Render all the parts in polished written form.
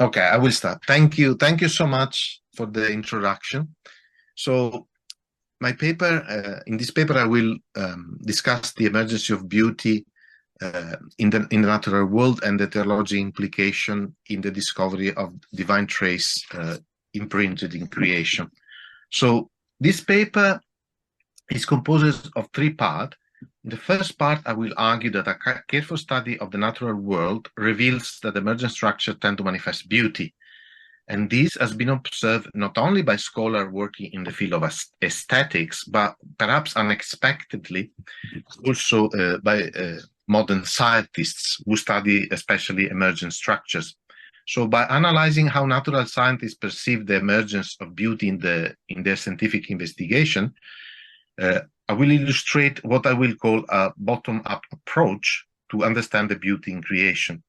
Okay, I will start. Thank you. Thank you so much for the introduction. So my paper, in this paper, I will discuss the emergence of beauty in the natural world and the theological implication in the discovery of divine trace imprinted in creation. So this paper is composed of three parts. In the first part, I will argue that a careful study of the natural world reveals that emergent structures tend to manifest beauty. And this has been observed not only by scholars working in the field of aesthetics, but perhaps unexpectedly also by modern scientists who study especially emergent structures. So by analyzing how natural scientists perceive the emergence of beauty in their scientific investigation, I will illustrate what I will call a bottom-up approach to understand the beauty in creation.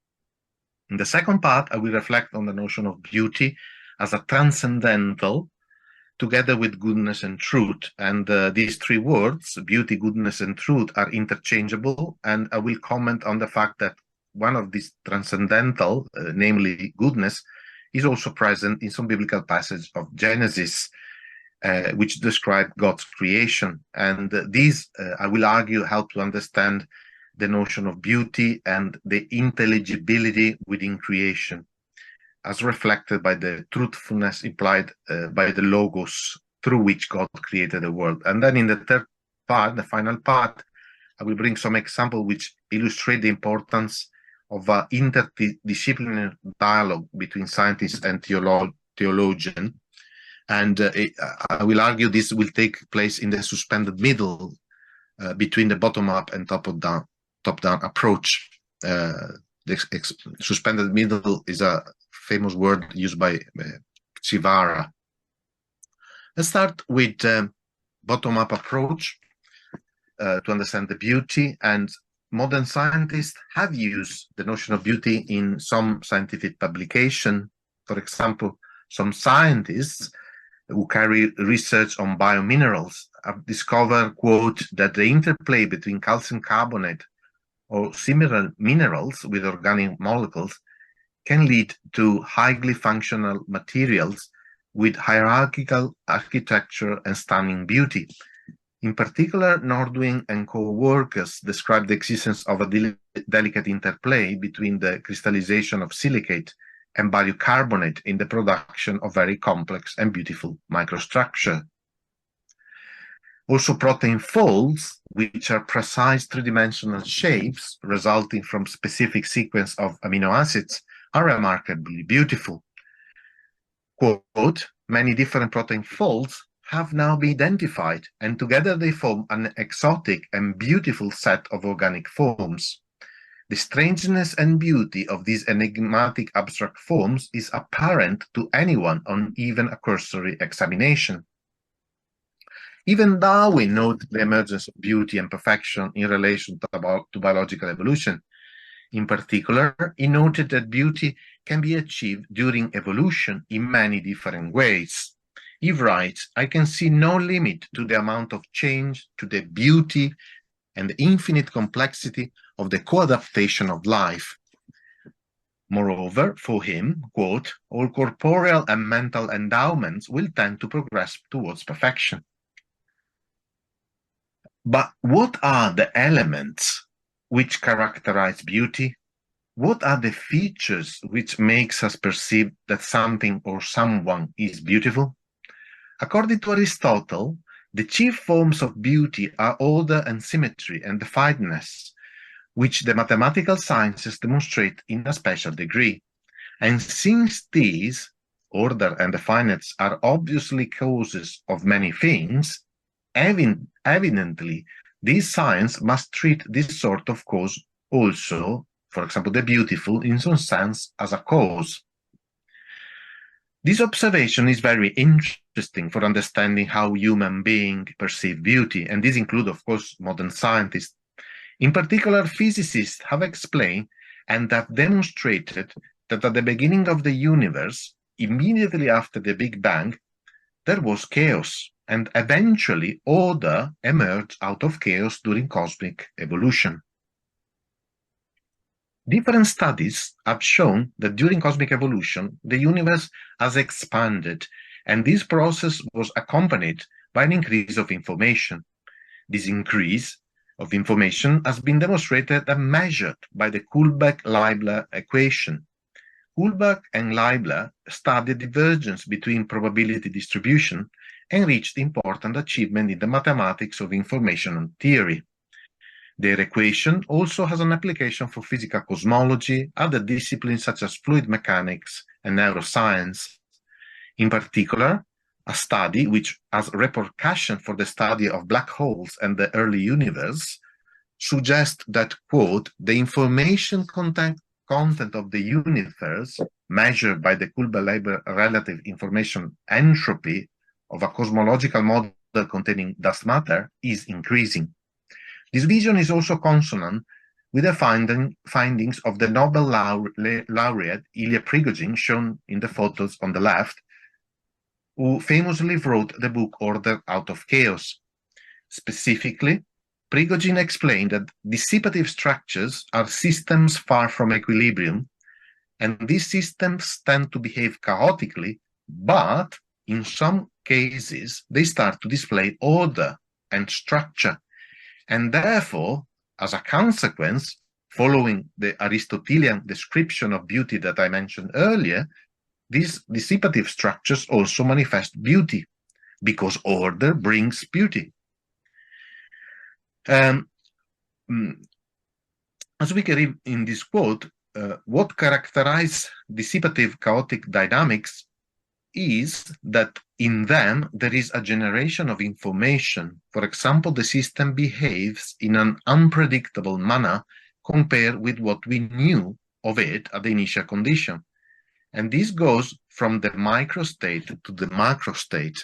In the second part, I will reflect on the notion of beauty as a transcendental, together with goodness and truth. And these three words, beauty, goodness, and truth, are interchangeable. And I will comment on the fact that one of these transcendental, namely goodness, is also present in some biblical passage of Genesis, which describe God's creation. And these, I will argue, help to understand the notion of beauty and the intelligibility within creation, as reflected by the truthfulness implied by the logos through which God created the world. And then in the third part, the final part, I will bring some examples which illustrate the importance of an interdisciplinary dialogue between scientists and theologian. And I will argue this will take place in the suspended middle between the bottom-up and top-down approach. The suspended middle is a famous word used by Chivara. Let's start with bottom-up approach to understand the beauty. And modern scientists have used the notion of beauty in some scientific publication. For example, some scientists who carry research on biominerals have discovered, quote, that the interplay between calcium carbonate or similar minerals with organic molecules can lead to highly functional materials with hierarchical architecture and stunning beauty. In particular, Nordwing and co-workers describe the existence of a delicate interplay between the crystallization of silicate and bicarbonate in the production of very complex and beautiful microstructure. Also, protein folds, which are precise three-dimensional shapes resulting from specific sequence of amino acids, are remarkably beautiful. Quote, many different protein folds have now been identified, and together they form an exotic and beautiful set of organic forms. The strangeness and beauty of these enigmatic abstract forms is apparent to anyone on even a cursory examination. Even Darwin noted the emergence of beauty and perfection in relation to biological evolution. In particular, he noted that beauty can be achieved during evolution in many different ways. He writes, I can see no limit to the amount of change, to the beauty and the infinite complexity of the co-adaptation of life. Moreover, for him, quote, all corporeal and mental endowments will tend to progress towards perfection. But what are the elements which characterize beauty? What are the features which makes us perceive that something or someone is beautiful? According to Aristotle, the chief forms of beauty are order and symmetry and definiteness, which the mathematical sciences demonstrate in a special degree. And since these, order and definiteness, are obviously causes of many things, evidently, this science must treat this sort of cause also, for example, the beautiful, in some sense, as a cause. This observation is very interesting for understanding how human beings perceive beauty, and this includes, of course, modern scientists. In particular, physicists have explained and have demonstrated that at the beginning of the universe, immediately after the Big Bang, there was chaos, and eventually order emerged out of chaos during cosmic evolution. Different studies have shown that during cosmic evolution, the universe has expanded, and this process was accompanied by an increase of information. This increase of information has been demonstrated and measured by the Kullback-Leibler equation. Kullback and Leibler studied divergence between probability distribution and reached important achievement in the mathematics of information theory. Their equation also has an application for physical cosmology, other disciplines such as fluid mechanics and neuroscience. In particular, a study which has repercussion for the study of black holes and the early universe suggests that, quote, the information content of the universe measured by the Kullback-Leibler relative information entropy of a cosmological model containing dust matter is increasing. This vision is also consonant with the findings of the Nobel laureate Ilya Prigogine, shown in the photos on the left, who famously wrote the book Order Out of Chaos. Specifically, Prigogine explained that dissipative structures are systems far from equilibrium, and these systems tend to behave chaotically, but in some cases they start to display order and structure. And therefore, as a consequence, following the Aristotelian description of beauty that I mentioned earlier, these dissipative structures also manifest beauty, because order brings beauty. As we can read in this quote, what characterizes dissipative chaotic dynamics is that in them there is a generation of information. For example, the system behaves in an unpredictable manner compared with what we knew of it at the initial condition. And this goes from the microstate to the macrostate.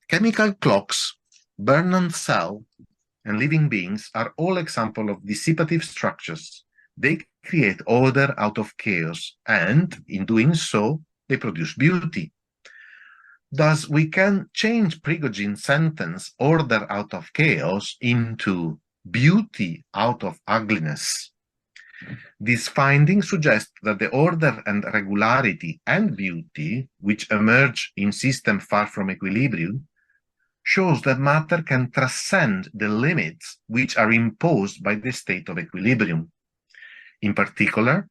Chemical clocks, Bernard cell, and living beings are all examples of dissipative structures. They create order out of chaos, and in doing so, they produce beauty. Thus, we can change Prigogine's sentence, order out of chaos, into beauty out of ugliness. These findings suggest that the order and regularity and beauty, which emerge in systems far from equilibrium, shows that matter can transcend the limits which are imposed by the state of equilibrium. In particular,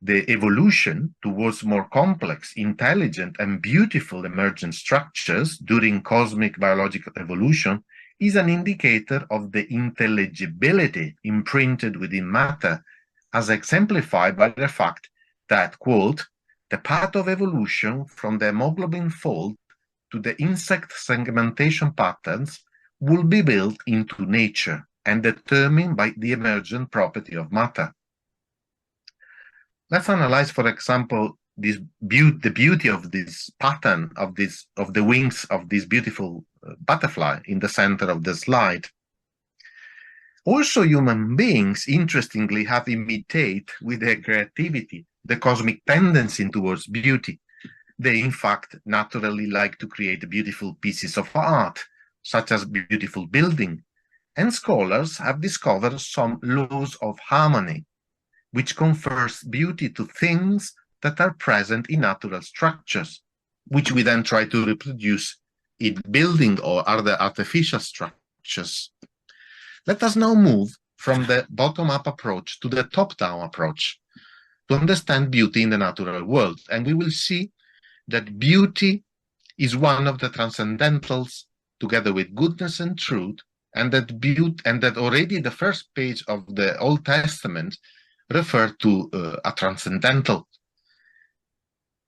the evolution towards more complex, intelligent, and beautiful emergent structures during cosmic biological evolution is an indicator of the intelligibility imprinted within matter, as exemplified by the fact that, quote, the path of evolution from the hemoglobin fold to the insect segmentation patterns will be built into nature and determined by the emergent property of matter. Let's analyze, for example, the beauty of this pattern of the wings of this beautiful butterfly in the center of the slide. Also, human beings, interestingly, have imitated with their creativity the cosmic tendency towards beauty. They, in fact, naturally like to create beautiful pieces of art, such as beautiful building, and scholars have discovered some laws of harmony, which confers beauty to things that are present in natural structures, which we then try to reproduce in building or other artificial structures. Let us now move from the bottom-up approach to the top-down approach to understand beauty in the natural world. And we will see that beauty is one of the transcendentals, together with goodness and truth, and that already the first page of the Old Testament refer to a transcendental.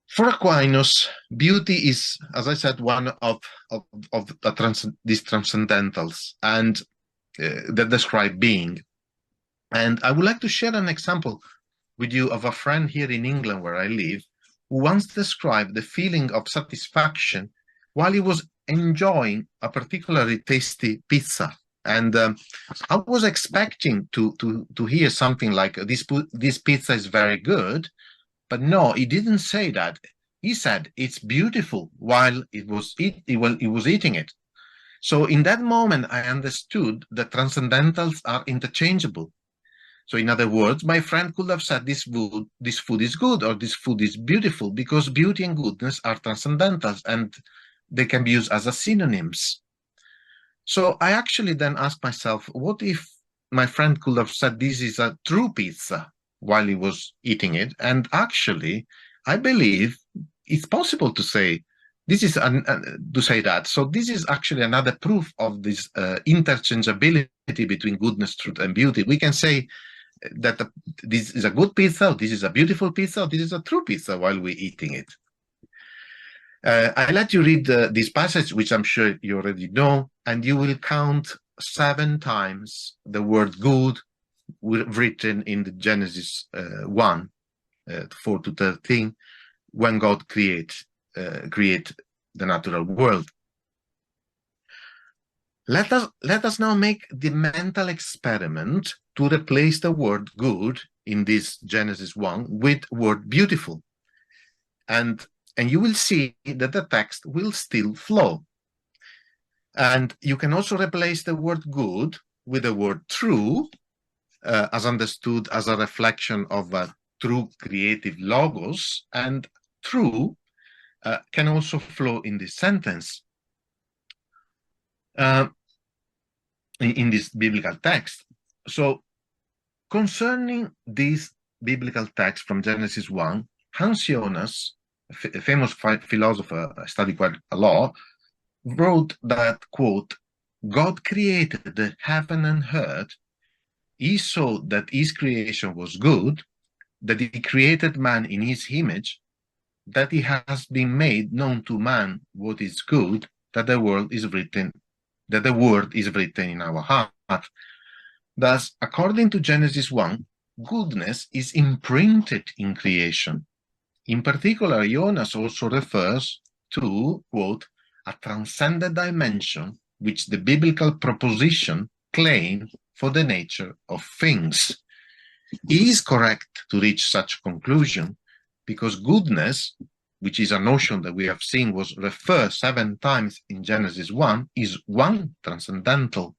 For Aquinas, beauty is, as I said, one of these transcendentals and that describe being. And I would like to share an example with you of a friend here in England, where I live, who once described the feeling of satisfaction while he was enjoying a particularly tasty pizza. And I was expecting to hear something like, this pizza is very good, but no, he didn't say that. He said it's beautiful while he was eating it. So in that moment, I understood that transcendentals are interchangeable. So in other words, my friend could have said this food is good or this food is beautiful, because beauty and goodness are transcendentals and they can be used as a synonyms. So I actually then asked myself, what if my friend could have said this is a true pizza while he was eating it? And actually, I believe it's possible to say this is to say that. So this is actually another proof of this interchangeability between goodness, truth, and beauty. We can say that this is a good pizza, or this is a beautiful pizza, or this is a true pizza while we're eating it. I let you read this passage, which I'm sure you already know, and you will count 7 times the word good written in the Genesis 1, 4 to 13, when God create the natural world. Let us now make the mental experiment to replace the word good in this Genesis 1 with word beautiful. And you will see that the text will still flow. And you can also replace the word good with the word true, as understood as a reflection of a true creative logos, and true can also flow in this sentence. In this biblical text. So concerning this biblical text from Genesis 1, Hans Jonas, a famous philosopher I studied quite a lot, wrote that, quote, God created the heaven and earth. He saw that his creation was good, that he created man in his image, that he has been made known to man what is good, that the word is written in our heart. Thus, according to Genesis 1, goodness is imprinted in creation. In particular, Jonas also refers to, quote, a transcendent dimension which the biblical proposition claims for the nature of things. He is correct to reach such conclusion because goodness, which is a notion that we have seen was referred 7 times in Genesis 1, is one transcendental.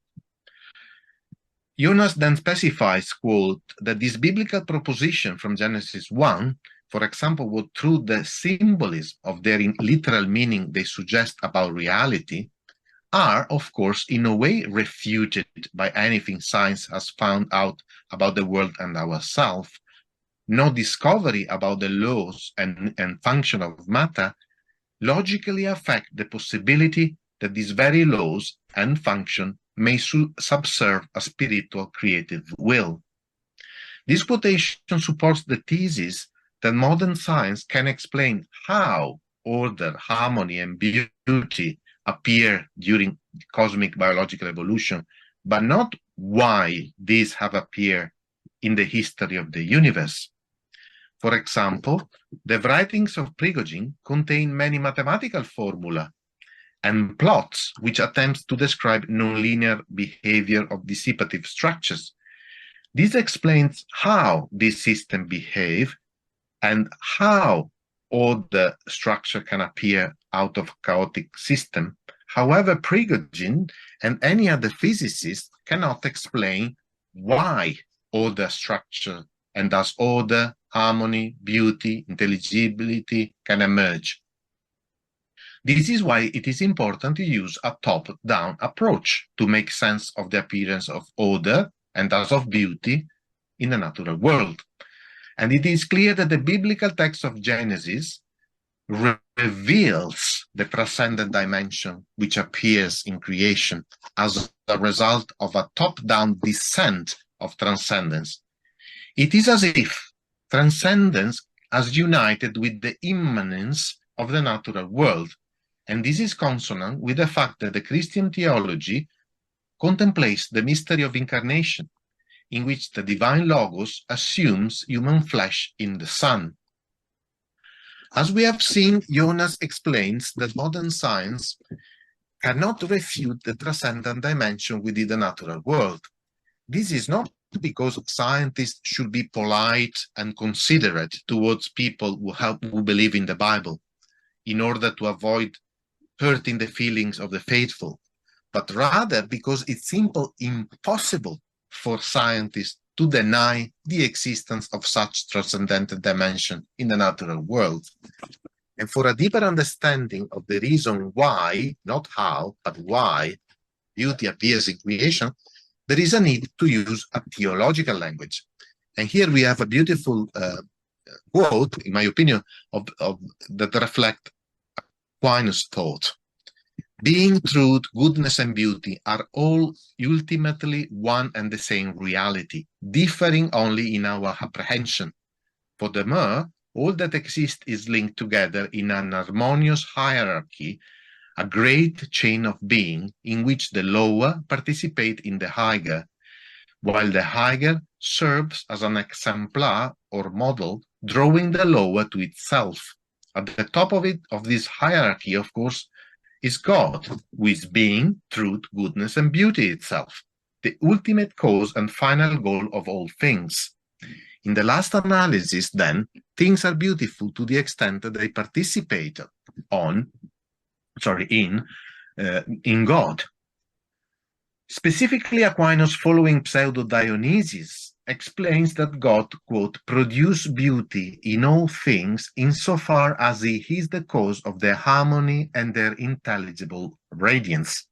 Jonas then specifies, quote, that this biblical proposition from Genesis 1, for example, what through the symbolism of their literal meaning they suggest about reality, are, of course, in no way refuted by anything science has found out about the world and ourselves. No discovery about the laws and function of matter logically affect the possibility that these very laws and function may subserve a spiritual creative will. This quotation supports the thesis that modern science can explain how order, harmony, and beauty appear during cosmic biological evolution, but not why these have appeared in the history of the universe. For example, the writings of Prigogine contain many mathematical formulae and plots which attempt to describe nonlinear behavior of dissipative structures. This explains how this system behave and how all the structure can appear out of chaotic system. However, Prigogine and any other physicist cannot explain why all the structure and thus order, harmony, beauty, intelligibility can emerge. This is why it is important to use a top-down approach to make sense of the appearance of order and thus of beauty in the natural world. And it is clear that the biblical text of Genesis reveals the transcendent dimension which appears in creation as a result of a top-down descent of transcendence. It is as if transcendence has united with the immanence of the natural world, and this is consonant with the fact that the Christian theology contemplates the mystery of incarnation, in which the divine Logos assumes human flesh in the Son. As we have seen, Jonas explains that modern science cannot refute the transcendent dimension within the natural world. This is not because scientists should be polite and considerate towards people who believe in the Bible, in order to avoid hurting the feelings of the faithful, but rather because it's simply impossible for scientists to deny the existence of such transcendental dimension in the natural world. And for a deeper understanding of the reason why, not how, but why, beauty appears in creation, there is a need to use a theological language. And here we have a beautiful quote, in my opinion, that reflect Aquinas' thought. Being, truth, goodness, and beauty are all ultimately one and the same reality, differing only in our apprehension. Furthermore, all that exists is linked together in an harmonious hierarchy, a great chain of being in which the lower participate in the higher, while the higher serves as an exemplar or model, drawing the lower to itself. At the top of this hierarchy, of course, is God, who is being, truth, goodness, and beauty itself, the ultimate cause and final goal of all things. In the last analysis, then, things are beautiful to the extent that they participate in God. Specifically, Aquinas, following Pseudo-Dionysius, explains that God, quote, produces beauty in all things insofar as he is the cause of their harmony and their intelligible radiance.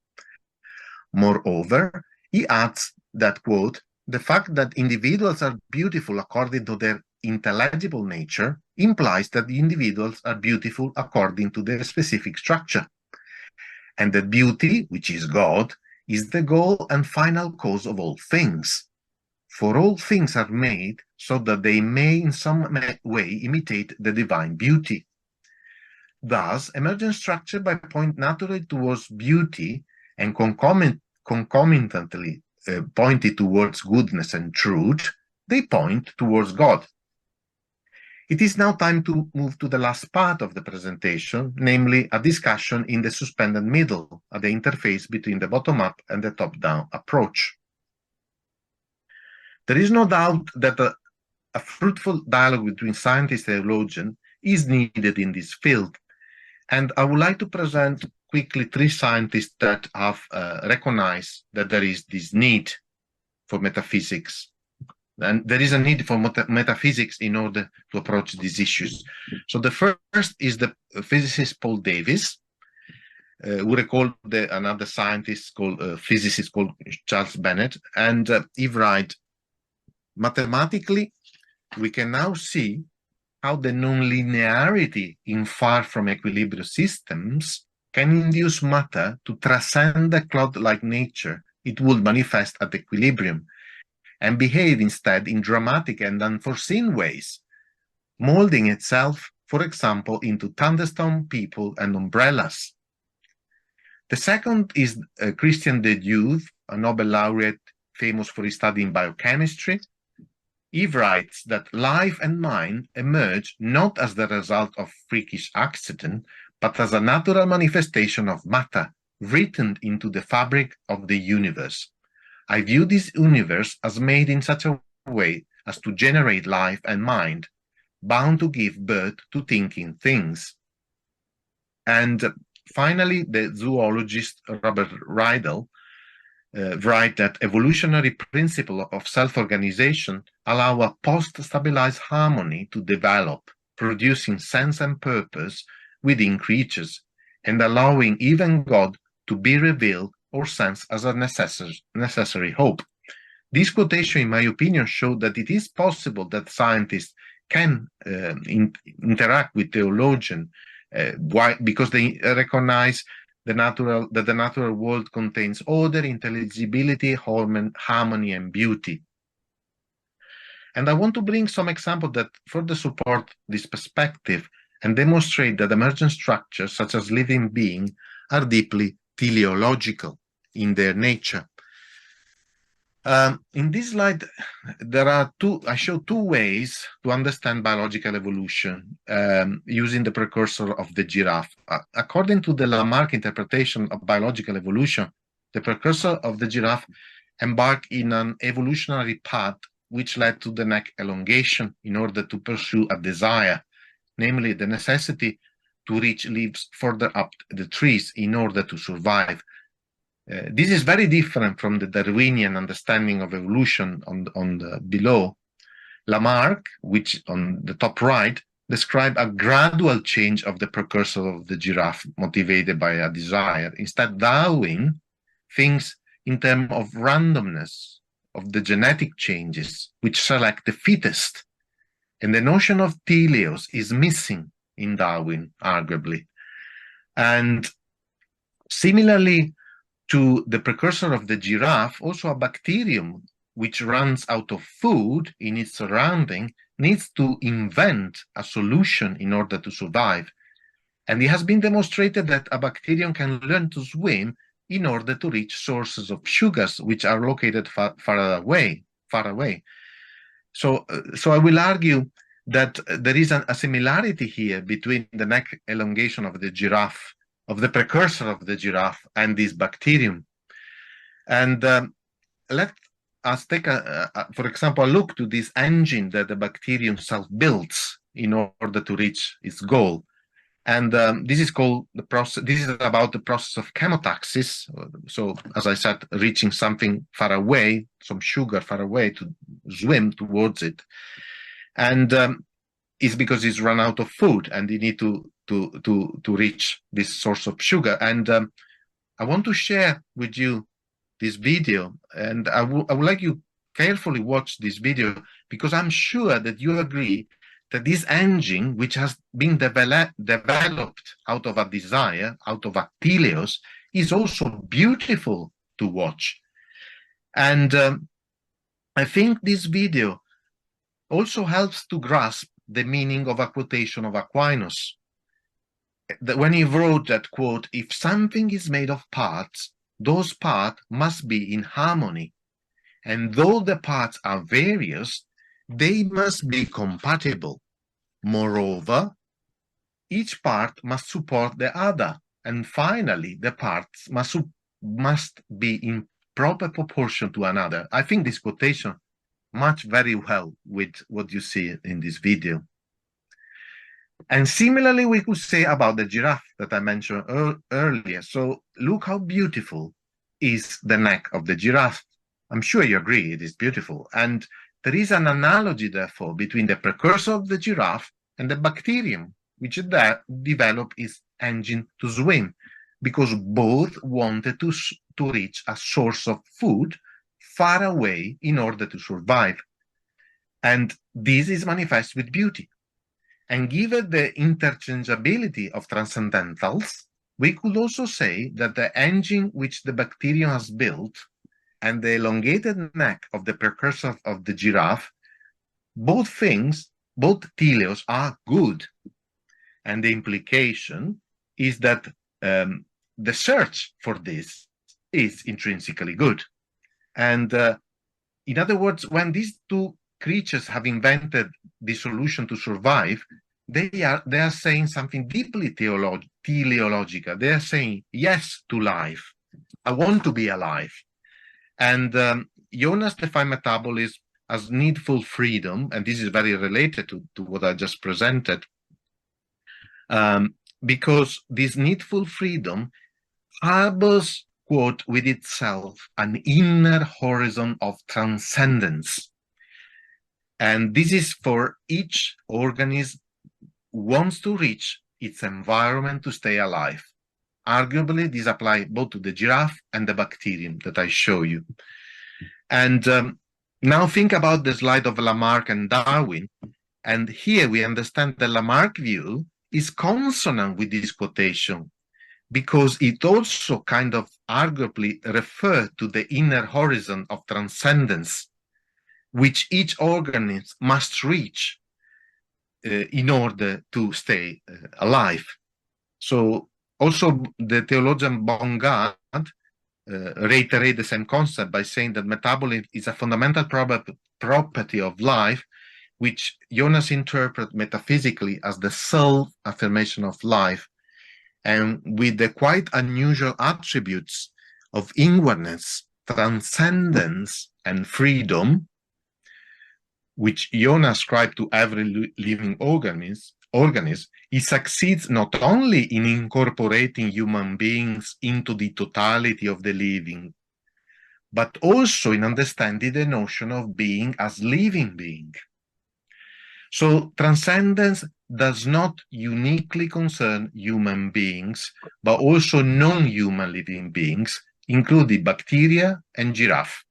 Moreover, he adds that, quote, the fact that individuals are beautiful according to their intelligible nature implies that the individuals are beautiful according to their specific structure, and that beauty, which is God, is the goal and final cause of all things. For all things are made so that they may in some way imitate the divine beauty. Thus, emergent structure by point naturally towards beauty and concomitantly pointed towards goodness and truth, they point towards God. It is now time to move to the last part of the presentation, namely a discussion in the suspended middle, at the interface between the bottom-up and the top-down approach. There is no doubt that a fruitful dialogue between scientist and theologian is needed in this field, and I would like to present quickly three scientists that have recognized that there is this need for metaphysics. And there is a need for metaphysics in order to approach these issues. So the first is the physicist Paul Davies, who recalled another scientist physicist called Charles Bennett, and he writes, mathematically, we can now see how the nonlinearity in far from equilibrium systems can induce matter to transcend the cloud-like nature it would manifest at equilibrium, and behave instead in dramatic and unforeseen ways, molding itself, for example, into thunderstorm, people, and umbrellas. The second is Christian de Duve, a Nobel laureate famous for his study in biochemistry. He writes that life and mind emerge not as the result of freakish accident, but as a natural manifestation of matter written into the fabric of the universe. I view this universe as made in such a way as to generate life and mind, bound to give birth to thinking things. And finally, the zoologist Robert Riedel writes that evolutionary principle of self-organization allow a post-stabilized harmony to develop, producing sense and purpose within creatures, and allowing even God to be revealed or sense as a necessary hope. This quotation, in my opinion, shows that it is possible that scientists can interact with theologians because they recognize that the natural world contains order, intelligibility, harmony, and beauty. And I want to bring some examples that further support this perspective and demonstrate that emergent structures, such as living beings, are deeply teleological in their nature. In this slide, I show two ways to understand biological evolution using the precursor of the giraffe. According to the Lamarck interpretation of biological evolution, the precursor of the giraffe embarked in an evolutionary path which led to the neck elongation in order to pursue a desire, namely the necessity to reach leaves further up the trees in order to survive. This is very different from the Darwinian understanding of evolution on the below. Lamarck, which on the top right, describe a gradual change of the precursor of the giraffe motivated by a desire. Instead, Darwin thinks in terms of randomness, of the genetic changes which select the fittest. And the notion of teleos is missing in Darwin, arguably. And similarly to the precursor of the giraffe, also a bacterium which runs out of food in its surrounding needs to invent a solution in order to survive. And it has been demonstrated that a bacterium can learn to swim in order to reach sources of sugars which are located far away. So I will argue that there is a similarity here between the neck elongation of the giraffe, of the precursor of the giraffe, and this bacterium. And let us take, for example, a look to this engine that the bacterium self-builds in order to reach its goal. And this is called the process. This is about the process of chemotaxis. So, as I said, reaching something far away, some sugar far away, to swim towards it. And it's because it's run out of food and they need to reach this source of sugar. And I want to share with you this video, and I would like you carefully watch this video, because I'm sure that you agree that this engine, which has been developed out of a desire, out of a teleos, is also beautiful to watch. And I think this video also helps to grasp the meaning of a quotation of Aquinas, that when he wrote that, quote, "If something is made of parts, those parts must be in harmony. And though the parts are various, they must be compatible. Moreover, each part must support the other. And finally, the parts must be in proper proportion to another." I think this quotation matches very well with what you see in this video. And similarly, we could say about the giraffe that I mentioned earlier. So look how beautiful is the neck of the giraffe. I'm sure you agree it is beautiful. And there is an analogy, therefore, between the precursor of the giraffe and the bacterium, which developed its engine to swim, because both wanted to reach a source of food far away in order to survive. And this is manifest with beauty. And given the interchangeability of transcendentals, we could also say that the engine which the bacterium has built and the elongated neck of the precursor of the giraffe, both teleos are good. And the implication is that the search for this is intrinsically good. And in other words, when these two creatures have invented the solution to survive, they are saying something deeply teleological. They are saying yes to life. I want to be alive. And Jonas defined metabolism as needful freedom, and this is very related to what I just presented, because this needful freedom harbors, quote, with itself an inner horizon of transcendence. And this is for each organism wants to reach its environment to stay alive. Arguably, this applies both to the giraffe and the bacterium that I show you. And now think about the slide of Lamarck and Darwin. And here we understand the Lamarck view is consonant with this quotation, because it also kind of arguably refers to the inner horizon of transcendence, which each organism must reach in order to stay alive. So also the theologian Bongard reiterated the same concept by saying that metabolism is a fundamental property of life, which Jonas interprets metaphysically as the self-affirmation of life, and with the quite unusual attributes of inwardness, transcendence, and freedom, which Jonas ascribed to every living organism, organism, it succeeds not only in incorporating human beings into the totality of the living, but also in understanding the notion of being as living being. So transcendence does not uniquely concern human beings, but also non-human living beings, including bacteria and giraffe.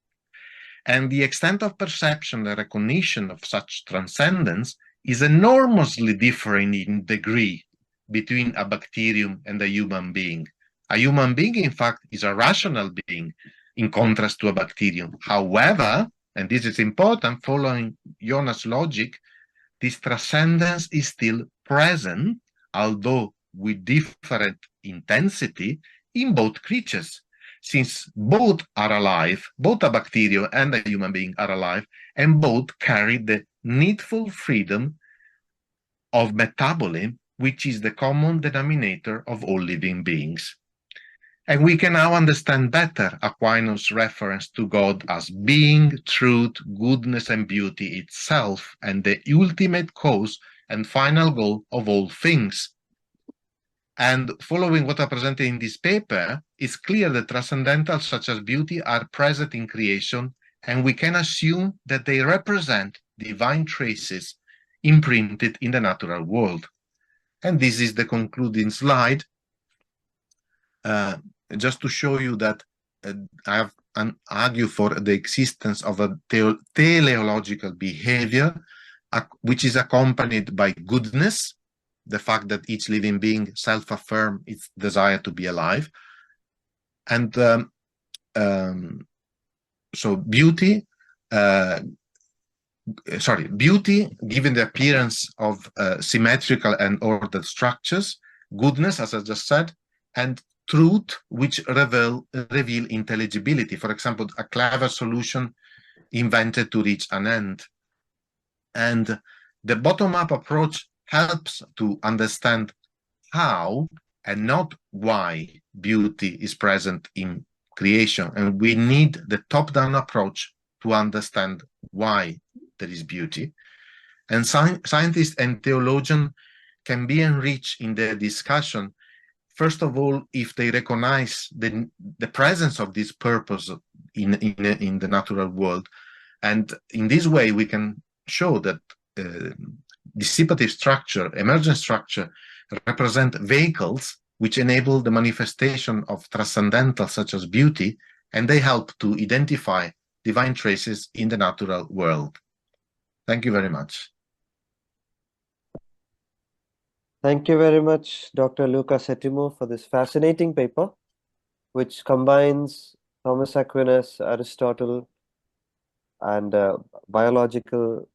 And the extent of perception and recognition of such transcendence is enormously different in degree between a bacterium and a human being. A human being, in fact, is a rational being in contrast to a bacterium. However, and this is important, following Jonas' logic, this transcendence is still present, although with different intensity, in both creatures, since both are alive, both a bacterium and a human being are alive, and both carry the needful freedom of metabolism, which is the common denominator of all living beings. And we can now understand better Aquinas' reference to God as being, truth, goodness, and beauty itself, and the ultimate cause and final goal of all things. And following what I presented in this paper, it's clear that transcendentals such as beauty are present in creation, and we can assume that they represent divine traces imprinted in the natural world. And this is the concluding slide. Just to show you that I have argued for the existence of a teleological behavior, which is accompanied by goodness, the fact that each living being self-affirms its desire to be alive. And so beauty, beauty, given the appearance of symmetrical and ordered structures, goodness, as I just said, and truth, which reveal intelligibility. For example, a clever solution invented to reach an end. And the bottom-up approach helps to understand how and not why beauty is present in creation. And we need the top-down approach to understand why there is beauty. And scientists and theologians can be enriched in their discussion, first of all, if they recognize the presence of this purpose in the natural world. And in this way, we can show that dissipative structure, emergent structure, represent vehicles which enable the manifestation of transcendentals such as beauty, and they help to identify divine traces in the natural world. Thank you very much. Thank you very much, Dr. Luca Settimo, for this fascinating paper, which combines Thomas Aquinas, Aristotle, and biological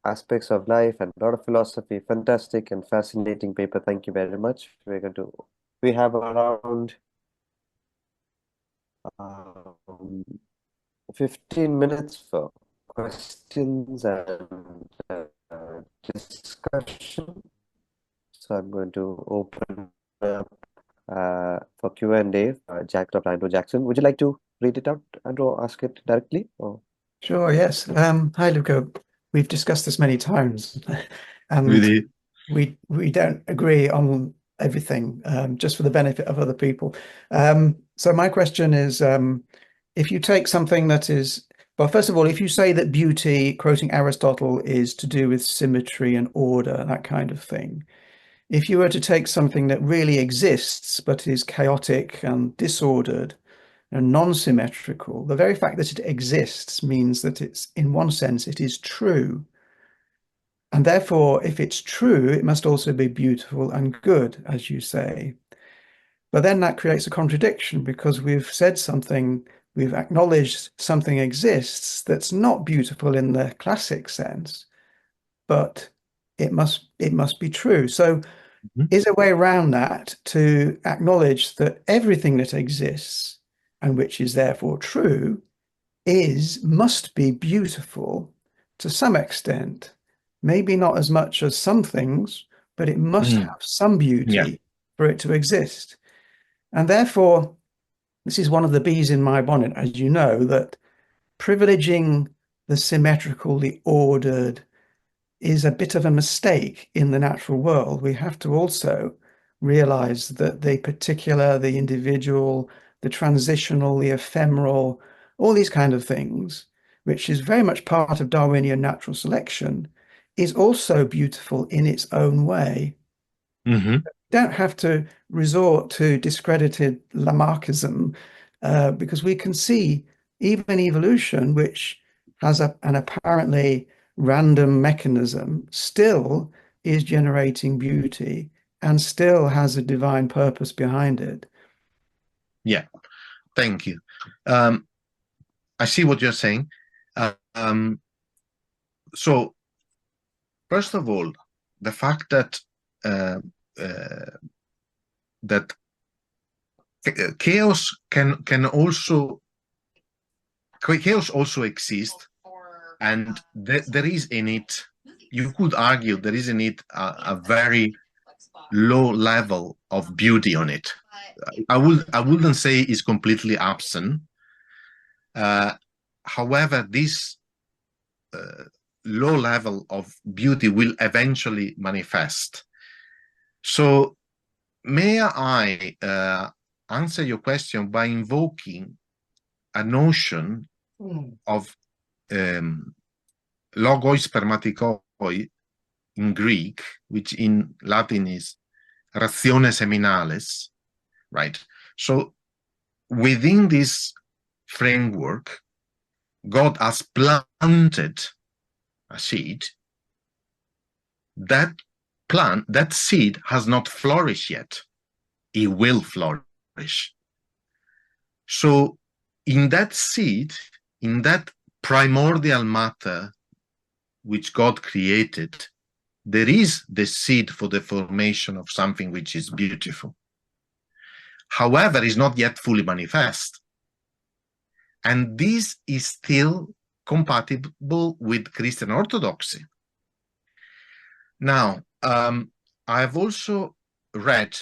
aspects of life and a lot of philosophy. Fantastic and fascinating paper. Thank you very much. We have around 15 minutes for questions and discussion. So I'm going to open up for Q&A. Dr. Andrew Jackson, would you like to read it out, Andrew, or ask it directly? Or? Sure, yes. Hi, Luca. We've discussed this many times, and Really? we don't agree on everything, just for the benefit of other people. So my question is, if you take something that is, well, first of all, if you say that beauty, quoting Aristotle, is to do with symmetry and order, that kind of thing, if you were to take something that really exists but is chaotic and disordered and non-symmetrical, the very fact that it exists means that it's, in one sense, it is true. And therefore, if it's true, it must also be beautiful and good, as you say. But then that creates a contradiction, because we've said something, we've acknowledged something exists that's not beautiful in the classic sense, but it must be true. So is there a way around that to acknowledge that everything that exists and which is therefore true must be beautiful to some extent, maybe not as much as some things, but it must have some beauty for it to exist. And therefore, this is one of the bees in my bonnet, as you know, that privileging the symmetrical, the ordered, is a bit of a mistake in the natural world. We have to also realize that the particular, the individual, the transitional, the ephemeral, all these kind of things, which is very much part of Darwinian natural selection, is also beautiful in its own way. Mm-hmm. Don't have to resort to discredited Lamarckism, because we can see even evolution, which has an apparently random mechanism, still is generating beauty and still has a divine purpose behind it. Yeah, thank you. I see what you're saying. So, first of all, the fact that that chaos also exist, and there is in it, you could argue there is in it a very low level of beauty on it. I wouldn't say it's completely absent. However, this low level of beauty will eventually manifest. So may I answer your question by invoking a notion of logos spermatikoi in Greek, which in Latin is ratione seminales, right? So within this framework, God has planted a seed. That seed has not flourished yet. It will flourish. So in that seed, in that primordial matter which God created, there is the seed for the formation of something which is beautiful. However, is not yet fully manifest. And this is still compatible with Christian orthodoxy. Now, I have also read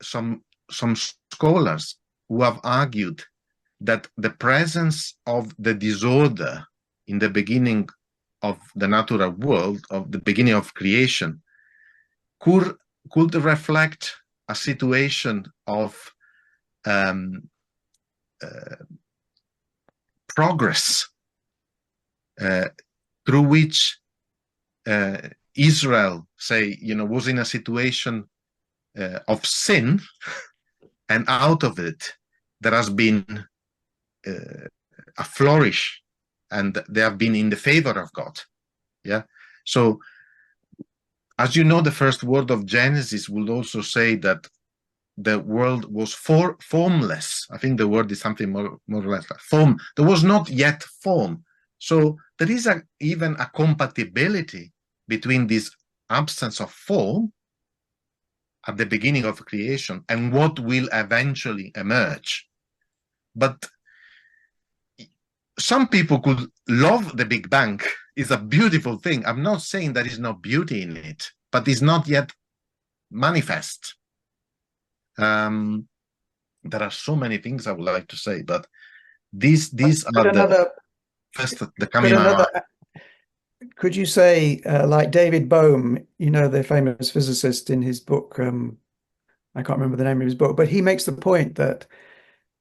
some scholars who have argued that the presence of the disorder in the beginning of the natural world, of the beginning of creation, could reflect a situation of progress through which Israel, say, was in a situation of sin, and out of it there has been a flourish, and they have been in the favor of God. Yeah. So, as you know, the first word of Genesis would also say that the world was formless. I think the word is something more or less like form. There was not yet form. So there is even a compatibility between this absence of form at the beginning of creation and what will eventually emerge. But some people could love the Big Bang. It's a beautiful thing. I'm not saying there is no beauty in it, but it's not yet manifest. There are so many things I would like to say, but these are the first that come in my mind. Could you say, like David Bohm, the famous physicist, in his book, I can't remember the name of his book, but he makes the point that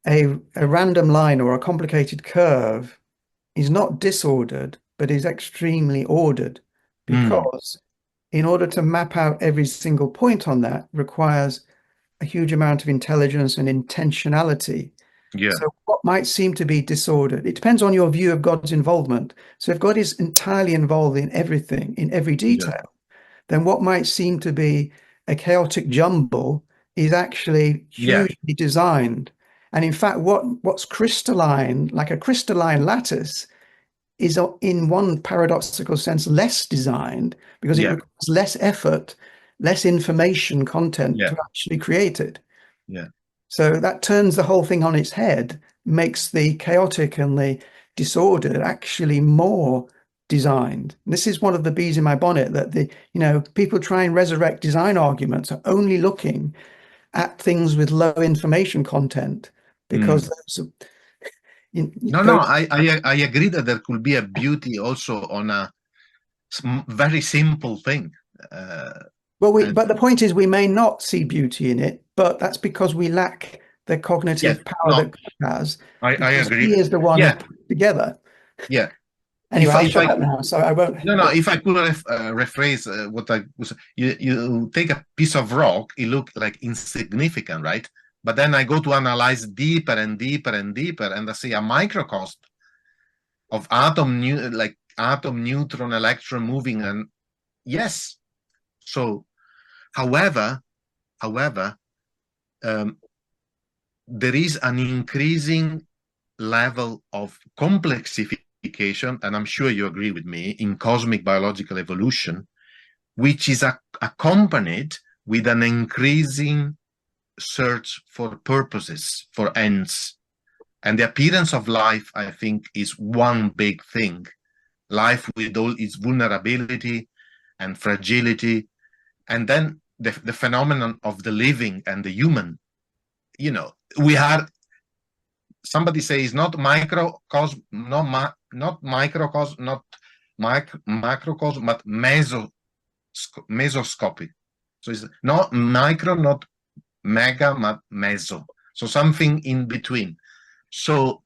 a random line or a complicated curve is not disordered, but is extremely ordered, because in order to map out every single point on that requires a huge amount of intelligence and intentionality. Yeah. So what might seem to be disordered, it depends on your view of God's involvement. So if God is entirely involved in everything, in every detail, then what might seem to be a chaotic jumble is actually hugely designed. And in fact, what's crystalline, like a crystalline lattice, is in one paradoxical sense less designed, because it requires less effort, less information content to actually create it. Yeah. So that turns the whole thing on its head, makes the chaotic and the disordered actually more designed. And this is one of the bees in my bonnet, that people try and resurrect design arguments are only looking at things with low information content, because I agree that there could be a beauty also on a very simple thing. But the point is, we may not see beauty in it, but that's because we lack the cognitive power that God has. I agree. He is the one who put it together. Yeah. Anyway, I'll shut up now, so I won't. No. If I could rephrase what I was, you take a piece of rock, it looks like insignificant, right? But then I go to analyze deeper and deeper and deeper, and I see a microcosm of atom, neutron, electron moving, and yes. So, however, there is an increasing level of complexification, and I'm sure you agree with me, in cosmic biological evolution, which is accompanied with an increasing search for purposes, for ends. And the appearance of life, I think, is one big thing. Life with all its vulnerability and fragility, and then the phenomenon of the living and the human. You know, we are, somebody says, not microcosm, not microcosm, not macrocosm, but mesoscopic. So it's not micro, not mega, but meso. So something in between. So,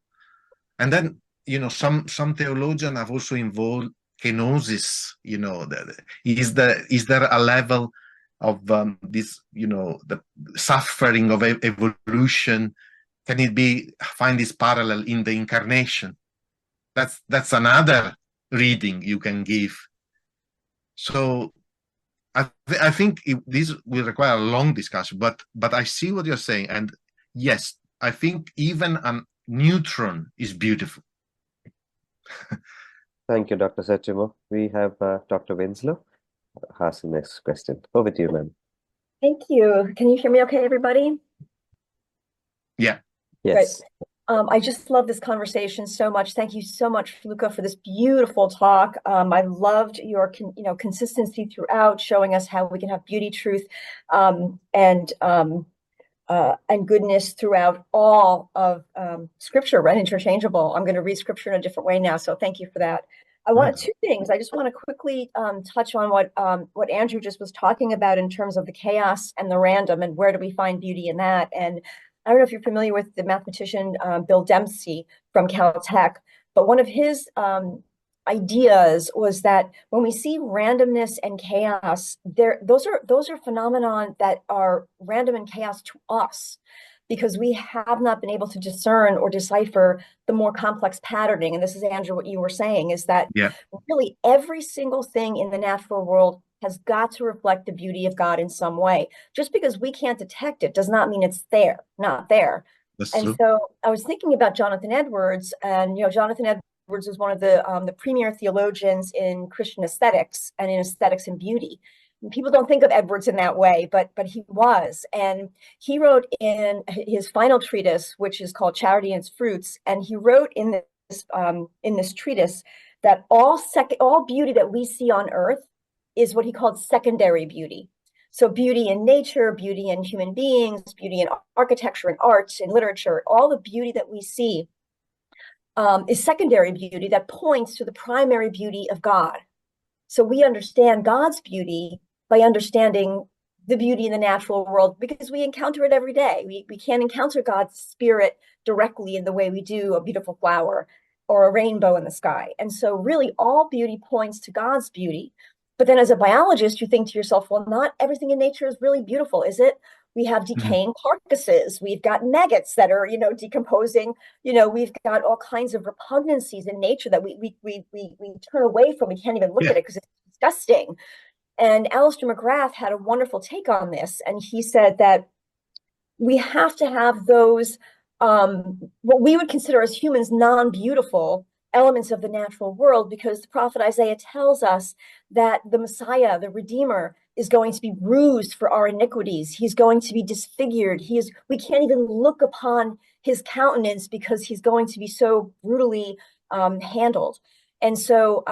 and then, you know, some theologians have also involved kenosis. You know, is there a level of this, you know, the suffering of evolution? Can it find this parallel in the incarnation? That's another reading you can give. So I think this will require a long discussion, but I see what you're saying, and yes, I think even a neutron is beautiful. Thank you, Dr. Settimo. We have Dr. Winslow ask the next question. Over to you, ma'am. Thank you. Can you hear me okay, everybody? Yeah. Yes. Great. I just love this conversation so much. Thank you so much, Luca, for this beautiful talk. I loved your consistency throughout, showing us how we can have beauty, truth, and goodness throughout all of Scripture, right? Interchangeable. I'm going to read Scripture in a different way now, so thank you for that. I wanted two things. I just want to quickly touch on what Andrew just was talking about in terms of the chaos and the random, and where do we find beauty in that. And I don't know if you're familiar with the mathematician Bill Dempsey from Caltech, but one of his ideas was that when we see randomness and chaos, those are phenomenon that are random and chaos to us, because we have not been able to discern or decipher the more complex patterning. And this is, Andrew, what you were saying, is that really every single thing in the natural world has got to reflect the beauty of God in some way. Just because we can't detect it does not mean it's not there. That's true. So I was thinking about Jonathan Edwards, and Jonathan Edwards was one of the premier theologians in Christian aesthetics and in aesthetics and beauty. And people don't think of Edwards in that way, but he was. And he wrote in his final treatise, which is called Charity and Its Fruits, and he wrote in this treatise that all beauty that we see on earth is what he called secondary beauty. So beauty in nature, beauty in human beings, beauty in architecture and arts and literature, all the beauty that we see is secondary beauty that points to the primary beauty of God. So we understand God's beauty by understanding the beauty in the natural world, because we encounter it every day. We can't encounter God's spirit directly in the way we do a beautiful flower or a rainbow in the sky. And so really all beauty points to God's beauty. But then as a biologist, you think to yourself, well, not everything in nature is really beautiful, is it? We have decaying carcasses. We've got maggots that are, decomposing. We've got all kinds of repugnancies in nature that we turn away from. We can't even look at it because it's disgusting. And Alistair McGrath had a wonderful take on this. And he said that we have to have those, what we would consider as humans, non-beautiful elements of the natural world, because the prophet Isaiah tells us that the Messiah, the Redeemer, is going to be bruised for our iniquities. He's going to be disfigured. We can't even look upon his countenance because he's going to be so brutally handled. And so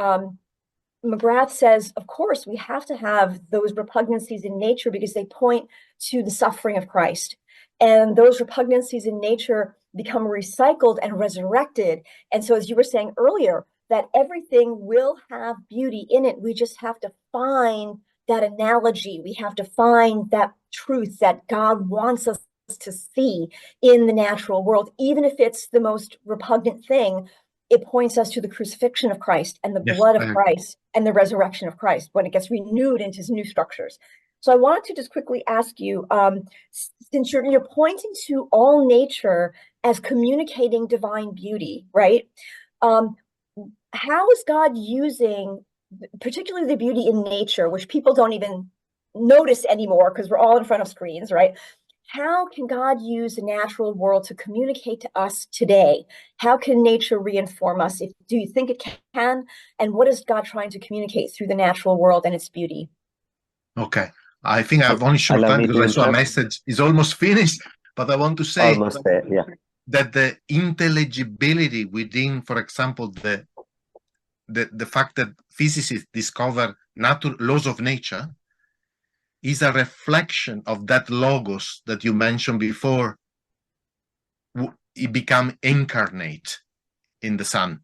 McGrath says, of course, we have to have those repugnancies in nature because they point to the suffering of Christ. And those repugnancies in nature become recycled and resurrected. And so, as you were saying earlier, that everything will have beauty in it. We just have to find that analogy. We have to find that truth that God wants us to see in the natural world. Even if it's the most repugnant thing, it points us to the crucifixion of Christ and the blood of Christ and the resurrection of Christ when it gets renewed into new structures. So I wanted to just quickly ask you, since you're pointing to all nature as communicating divine beauty, right? How is God using particularly the beauty in nature, which people don't even notice anymore because we're all in front of screens, right? How can God use the natural world to communicate to us today? How can nature reinform us? Do you think it can? And what is God trying to communicate through the natural world and its beauty? Okay. I think I have only short time because I saw a message is almost finished, but I want to say almost there, yeah, that the intelligibility within, for example, the fact that physicists discover laws of nature is a reflection of that logos that you mentioned before. It become incarnate in the Son.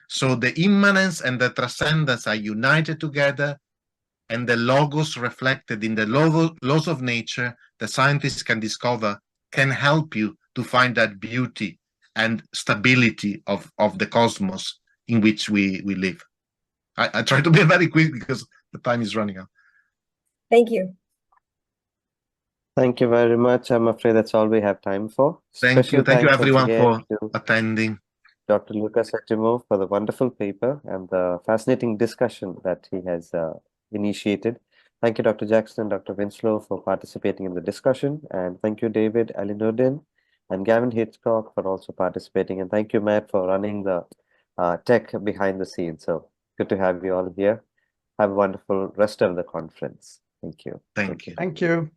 So the immanence and the transcendence are united together, and the logos reflected in the laws of nature the scientists can discover can help you to find that beauty and stability of the cosmos in which we live. I try to be very quick because the time is running out. Thank you. Thank you very much. I'm afraid that's all we have time for. Thank you everyone for attending. Dr. Luca Settimo for the wonderful paper and the fascinating discussion that he has initiated. Thank you, Dr. Jackson and Dr. Winslow, for participating in the discussion. And thank you, David Alinudin and Gavin Hitchcock for also participating. And thank you, Matt, for running the tech behind the scenes. So good to have you all here. Have a wonderful rest of the conference. Thank you. Thank you. Thank you.